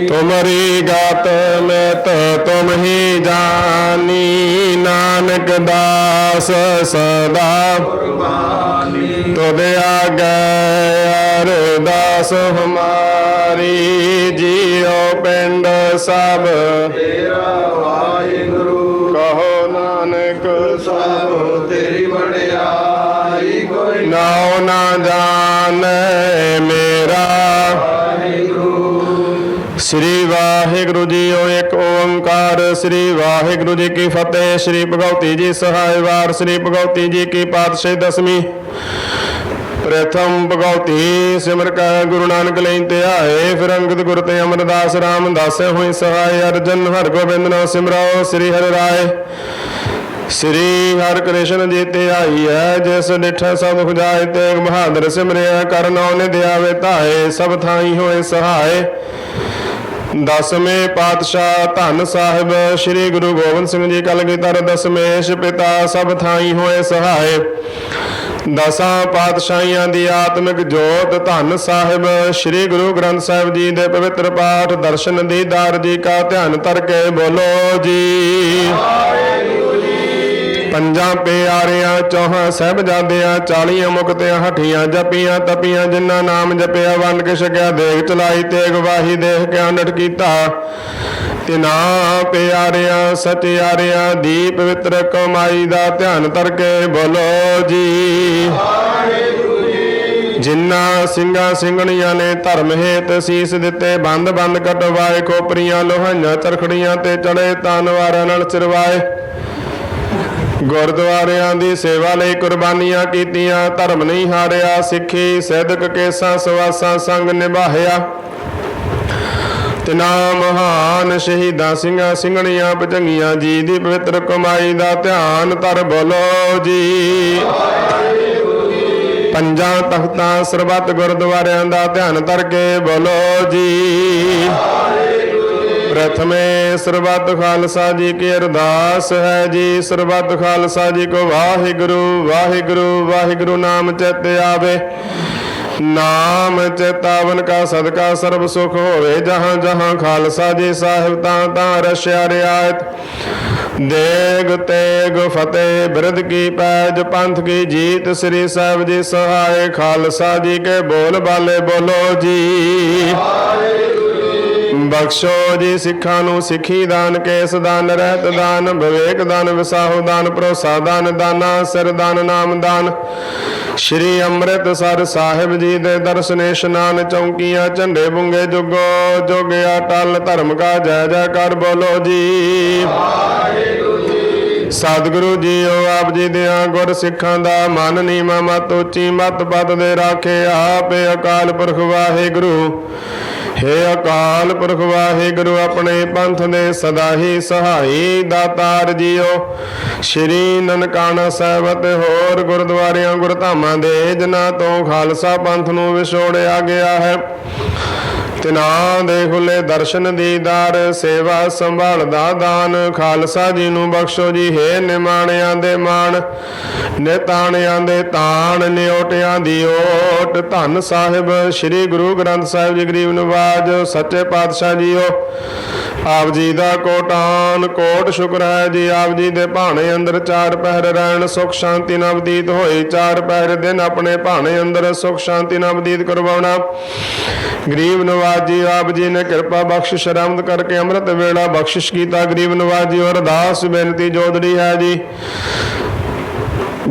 तुम्हारी गात में तो तुम ही जानी नानक दास सदा तुद आगे अरदास हमारी जियो पिंड सब कहो नानक सब तेरी बड़ाई कोई नाओ ना जाने मेरा श्री वाहिगुरु जी ओ एक ओंकार श्री वाहिगुरु जी की फतेह। श्री भगवती जी सहाय वार श्री भगवती जी की पातशाही दसवीं प्रथम भगवती सिमर का गुरु नानक लेते आए फिर अंगद गुरु ते अमरदास रामदास हुई सहाय अर्जन हर गोबिंद नो सिमराओ श्री हरि राय श्री हर कृष्ण जी ध्याई है जिस डिठै सब दुख जाए तेग बहादुर सिमरिया कर नौ निधि आवे ताए सब थाई होए सहाय। दसवें पातशाह धन साहिब श्री गुरु गोबिंद सिंह जी कलगीधर दशमेश पिता सब थाई होए सहाय। दसां पातशाहियां दी आत्मिक जोत धन साहिब श्री गुरु ग्रंथ साहिब जी दे पवित्र पाठ दर्शन दीदार जी का ध्यान करके बोलो जी। पंजां प्यारियां चौहां साहिबजादियां 40 मुक्तियां हठियां जपियां तपियां जिन्ना नाम जपिया वन के छकिया देख चलाई तेग वाही देख के अंडट कीता तिना प्यारियां सचियारियां दी पवित्र कमाई दा ध्यान करके बोलो जी। जिन्ना ਸਿੰਘਾਂ ਸਿੰਘਣੀਆਂ ने धर्म हेत सीस दिते बंद बंद कटवाए खोपरियां लोहाइयां चरखड़ियां ते चढ़े तानवारां नाल चिरवाए। गुरुद्वारियां दी सेवा लई कुर्बानियां कीतियां धर्म नहीं हारिया सिੱਖੀ सिदक केसां सवासां संग निभाया। तिना महान शहीदां ਸਿੰਘਾਂ ਸਿੰਘਣੀਆਂ ਭਜੰਗੀਆਂ जी दी पवित्र कमाई दा ध्यान धर बोलो जी। पंजां तख्तां सरबत गुरुद्वारियां दा ध्यान करके बोलो जी। प्रथमे सरबत खालसा जी की अरदास है जी। सरबत खालसा जी को वाहिगुरु वाहिगुरु वाहिगुरु नाम चेते आवे। नाम चेतावन का सदका सर्व सुख होवे जहाँ जहाँ खालसा जी साहिब तां तां रश्या रियायत। देग तेग फतेह बिरद की पैज पंथ की जीत श्री साहिब जी सहाय। खालसा जी के बोल बाले बोलो जी। बख्शो जी सिखा नूं सिखी दान केस दान रहत दान विवेक दान विसाहु दान भरोसा दान दाना सिर दान नाम दान। श्री अमृतसर साहिब जी दे दर्शने इशनान चौंकियां झंडे बुंगे जुगो जोगिया टल धर्म का जय जयकार बोलो जी। सतगुरु जी आप जी दियां गुर सिखां दा मन नीमा मत उची मत पद दे राखे आप अकाल पुरख वाहिगुरु। हे अकाल पुरख वाहिगुरु अपने पंथ दे सदा ही सहाई दातार जीओ। श्री ननकाना साहिब ते होर गुरुद्वारियां गुरधामां दे जिन्हां तो खालसा पंथ नूं विछोड़िया गया है तिना दे खुले दर्शन दीदार सेवा संभाल दा दान खालसा जी नूं बख्शो जी। हे निमाणियां दे मान निताणियां दे ताण निओटियां दी ओट धन साहिब श्री गुरु ग्रंथ साहिब जी गरीब नवाज सच्चे पातशाह जीओ। आप जी दा कोटान कोट शुक्र है जी। आप जी दे भाणे अंदर 4 पहर रहन सुख शांति नाल बतीत होई। 4 पहर दिन अपने भाणे अंदर सुख शांति नाल बतीत करवाउणा। गरीब नवाज जी आप जी ने कृपा बख्शिश रहमत करके अमृत वेला बख्शिश कीता। गरीब नवाज जी और अरदास बेनती जोदड़ी है जी।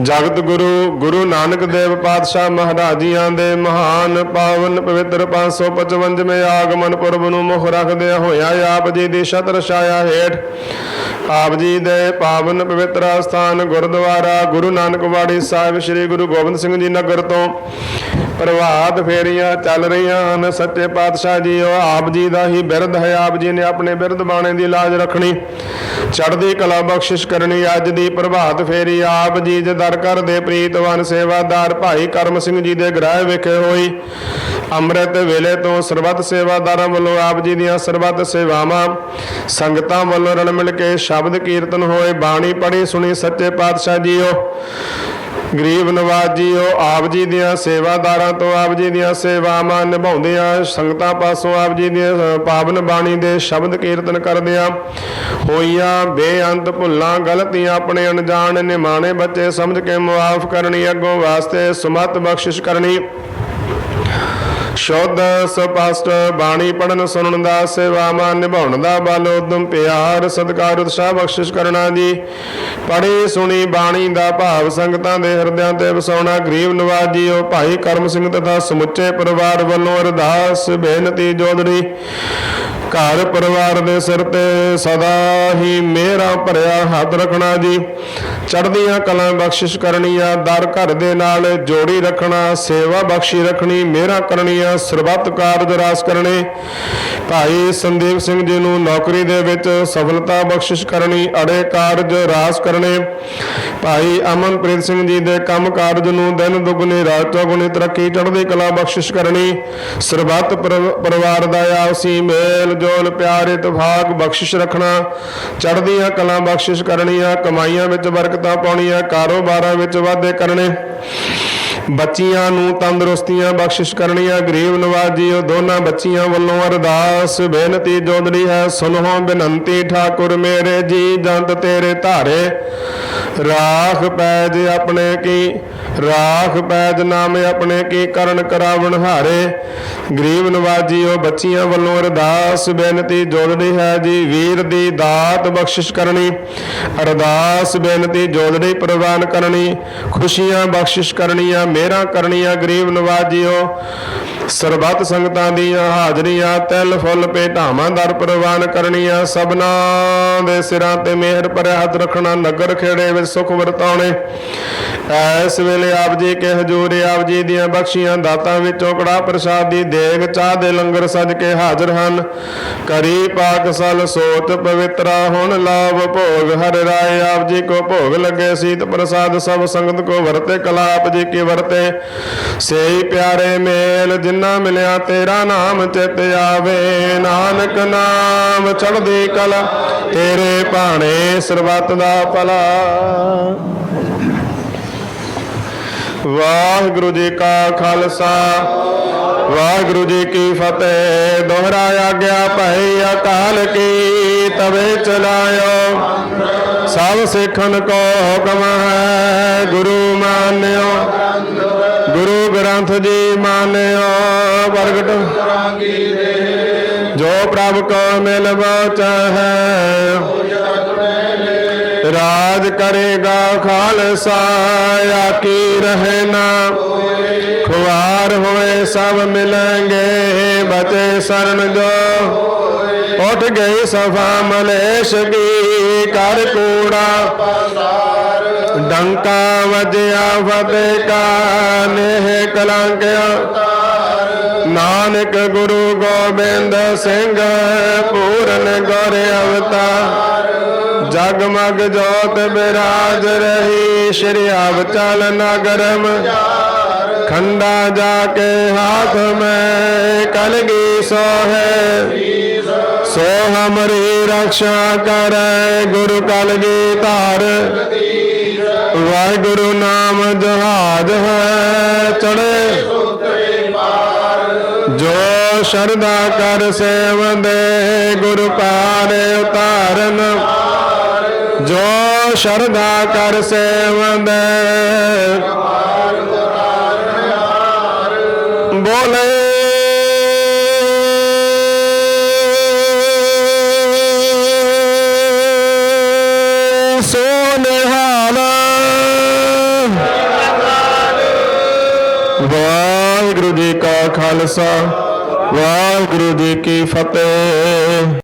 जगत गुरु गुरु नानक देव पातशाह महाराजियां दे महान पावन पवित्र 555वें आगमन पुरब नूं मुख रखदिया होया आप जी दी छत्र छाया हेठ आप जी दे पावन पवित्र स्थान गुरुद्वारा गुरु नानकवाड़ी साहिब श्री गुरु गोबिंद सिंह जी नगर तो प्रभात फेरियां चल रही हैं। सच्चे पातशाह जी आप जी का ही बिरद है। आप जी ने अपने बिरद बाणे की लाज रखनी चढ़दी कला बख्शिश करनी। अज दी प्रभात फेरी आप जी दे दर घर दे प्रीतवान सेवादार भाई करम सिंह जी दे गृह विखे होई। अमृत वेले तो सरबत सेवादारां वल्लों आप जी दीआं सरबत सेवावां संगतां वल्लों रल मिल के शब्द कीर्तन होए बाणी पढ़ी सुनी। सच्चे पातशाह जीओ गरीब नवाज जीओ आप जी दियां सेवादारां तो आप जी दियां सेवावां निभाउंदियां संगतां पासों आप जी दी पावन बाणी दे शब्द कीर्तन करदियां होईयां बेअंत भुल्लां गलतियां अपने अनजान निमाणे बच्चे समझ के मुआफ करनी। अगों वास्ते सुमत बख्शिश करनी। शुद्ध स्पष्ट बाणी पढ़न सुनन दा सेवावां निभाउण दा बल उद्यम प्यार सत्कार उत्साह बख्शिश करना जी। पढ़ी सुनी बाणी दा भाव संगतां दे हिरदियां ते वसाउणा। गरीब नवाज जीओ भाई करम सिंह तथा समुचे परिवार वल्लों अरदास बेनती जोदड़ी घर परिवार दे सिर ते सदा ही मेहरां भरिया हथ रखना जी। चढ़दियां कलां बख्शिश करनी आ दर घर दे नाल जोड़ी रखना सेवा बख्शी रखनी मेहरां करनियां सरबत कारज रास करने ਭਾਈ ਸੰਦੀਪ ਸਿੰਘ ਜੀ ਨੂੰ ਨੌਕਰੀ ਦੇ ਵਿੱਚ ਸਫਲਤਾ ਬਖਸ਼ਿਸ਼ ਕਰਨੀ, ਅੜੇ ਕਾਰਜ ਰਾਸ ਕਰਨੇ। ਭਾਈ ਅਮਨਪ੍ਰੀਤ ਸਿੰਘ ਜੀ ਦੇ ਕੰਮ ਕਾਰਜ ਨੂੰ ਦਿਨ ਦੁਗਣੀ ਰਾਤ ਚੌਗੁਣੀ ਤਰੱਕੀ ਚੜ੍ਹਦੀ ਕਲਾ ਬਖਸ਼ਿਸ਼ ਕਰਨੀ। ਸਰਬੱਤ ਪਰਿਵਾਰ ਦਾ ਆਪਸੀ ਮੇਲ ਜੋਲ ਪਿਆਰ ਇਤਫਾਕ ਬਖਸ਼ਿਸ਼ ਰੱਖਣਾ, ਚੜ੍ਹਦੀਆਂ ਕਲਾ ਬਖਸ਼ਿਸ਼ ਕਰਨੀਆਂ, ਕਮਾਈਆਂ ਵਿੱਚ ਬਰਕਤਾਂ ਪਾਉਣੀਆਂ, ਕਾਰੋਬਾਰਾਂ ਵਿੱਚ ਵਾਧੇ ਕਰਨੇ, ਬੱਚੀਆਂ ਨੂੰ ਤੰਦਰੁਸਤੀਆਂ ਬਖਸ਼ਿਸ਼ ਕਰਨੀਆਂ। ਗਰੀਬ ਨਵਾਜੀ ਉਹ ਦੋਨਾਂ ਬੱਚੀਆਂ ਵੱਲੋਂ ਅਰਦਾਸ ਬੇਨਤੀ ਜੋਦੜੀ ਹੈ। ਸੁਨੋ ਬੇਨੰਤੀ ਠਾਕੁਰ ਮੇਰੇ ਜੀ ਜੰਤ ਤੇਰੇ ਧਾਰੇ, ਰਾਖ ਪੈਜ ਆਪਣੇ ਕੀ ਰਾਖ ਪੈਜ ਨਾਮ ਆਪਣੇ ਕੀ ਕਰਨ ਕਰਾਵਣ ਹਾਰੇ। ਗਰੀਬ ਨਵਾਜੀ ਉਹ ਬੱਚੀਆਂ ਵੱਲੋਂ ਅਰਦਾਸ ਬੇਨਤੀ ਜੋਦੜੀ ਹੈ ਜੀ, ਵੀਰ ਦੀ ਦਾਤ ਬਖਸ਼ਿਸ਼ ਕਰਨੀ, ਅਰਦਾਸ ਬੇਨਤੀ ਜੋਦੜੀ ਪ੍ਰਵਾਨ ਕਰਨੀ, ਖੁਸ਼ੀਆਂ ਬਖਸ਼ਿਸ਼ ਕਰਨੀਆਂ, ਮੇਰਾ ਕਰਨੀਆਂ। ਗਰੀਬ ਨਵਾਜੀਓ ਸਰਬੱਤ ਸੰਗਤਾਂ ਦੀਆਂ ਹਾਜ਼ਰੀਆਂ ਤਿਲ ਫੁੱਲ ਭੇਟਾਵਾਂ ਦਰ ਪ੍ਰਵਾਨ ਕਰਨੀਆਂ, ਸਭਨਾਂ ਦੇ ਸਿਰਾਂ ਤੇ ਮਿਹਰ ਭਰਿਆ ਹੱਥ ਰੱਖਣਾ, ਨਗਰ ਖੇੜੇ ਵਿੱਚ ਸੁਖ ਵਰਤਾਉਣੇ। ਇਸ ਵੇਲੇ ਆਪ ਜੀ ਕੇ ਹਜ਼ੂਰ ਆਪ ਜੀ ਦੀਆਂ ਬਖਸ਼ੀਆਂ ਦਾਤਾਂ ਵਿੱਚੋਂ ਕੜਾਹ ਪ੍ਰਸਾਦ ਦੀ ਦੇਗ ਚਾਹ ਦੇ ਲੰਗਰ ਸਜ ਕੇ ਹਾਜ਼ਰ ਹਨ। ਕਰੀ ਪਾਕ ਸਲ ਸੋਤ ਪਵਿੱਤਰਾ ਹੁਣ ਲਾਭ ਭੋਗ ਹਰ ਰਾਏ। ਆਪ ਜੀ ਕੋ ਭੋਗ ਲੱਗੇ ਸੀਤ ਪ੍ਰਸਾਦ ਸਭ ਸੰਗਤ ਕੋ ਵਰਤੇ ਕਲਾ ਆਪ ਜੀ ਕੀ ਵਰਤੇ। ਸੇਈ ਪਿਆਰੇ ਮੇਲ ਜਿੰਨਾ ਮਿਲਿਆ ਤੇਰਾ ਨਾਮ ਚਿਤ ਆਵੇ, ਨਾਨਕ ਨਾਮ ਚੜ੍ਹਦੀ ਕਲਾ ਤੇਰੇ ਭਾਣੇ ਸਰਬੱਤ ਦਾ ਭਲਾ। ਵਾਹਿਗੁਰੂ ਜੀ ਕਾ ਖਾਲਸਾ ਵਾਹਿਗੁਰੂ ਜੀ ਕੀ ਫਤਿਹ। ਦੋਹਰਾ ਆਗਿਆ ਭਈ ਅਕਾਲ ਕੀ ਤਵੇ ਚਲਾਇਓ, ਸਭ ਸਿੱਖਨ ਕੋ ਹੁਕਮ ਹੈ ਗੁਰੂ ਮਾਨਿਓ। ਗੁਰੂ ਗ੍ਰੰਥ ਜੀ ਮਾਨਿਓ ਪ੍ਰਗਟ ਜੋ ਪ੍ਰਭ ਕੋ ਮਿਲਵੋ ਚਾਹੈ। ਰਾਜ ਕਰੇਗਾ ਖਾਲਸਾ ਆਕੀ ਰਹੇ ਨਾ, ਖੁਆਰ ਹੋਏ ਸਭ ਮਿਲेंगे ਬਚੇ ਸ਼ਰਨ ਜੋ। ਉੱਠ ਗਈ ਸਫਾ ਮਲੇਸ਼ ਕੀ ਕਰ ਕੂੜਾ, ਡੰਕਾ ਵਜਿਆ ਫਤਿਹ ਕਾ ਨੇਹ ਕਲੰਕਿਆ। ਨਾਨਕ ਗੁਰੂ ਗੋਬਿੰਦ ਸਿੰਘ ਪੂਰਨ ਗੁਰ ਅਵਤਾਰ, ਜਗਮਗ ਜੋਤ ਬਿਰਾਜ ਰਹੀ ਸ਼੍ਰੀ ਅਵਚਲ ਨਗਰਮ। खंडा जाके हाथ में कलगी सो है, सो हमारी रक्षा करे गुरु कलगी तार। वाहिगुरु नाम जहाज है चढ़े, जो शरदा कर सेवंदे गुरु पार उतारन। जो शरदा कर सेवंदे बोले सोनिहाल। वाहिगुरु जी का खालसा वाहिगुरु जी की फतेह।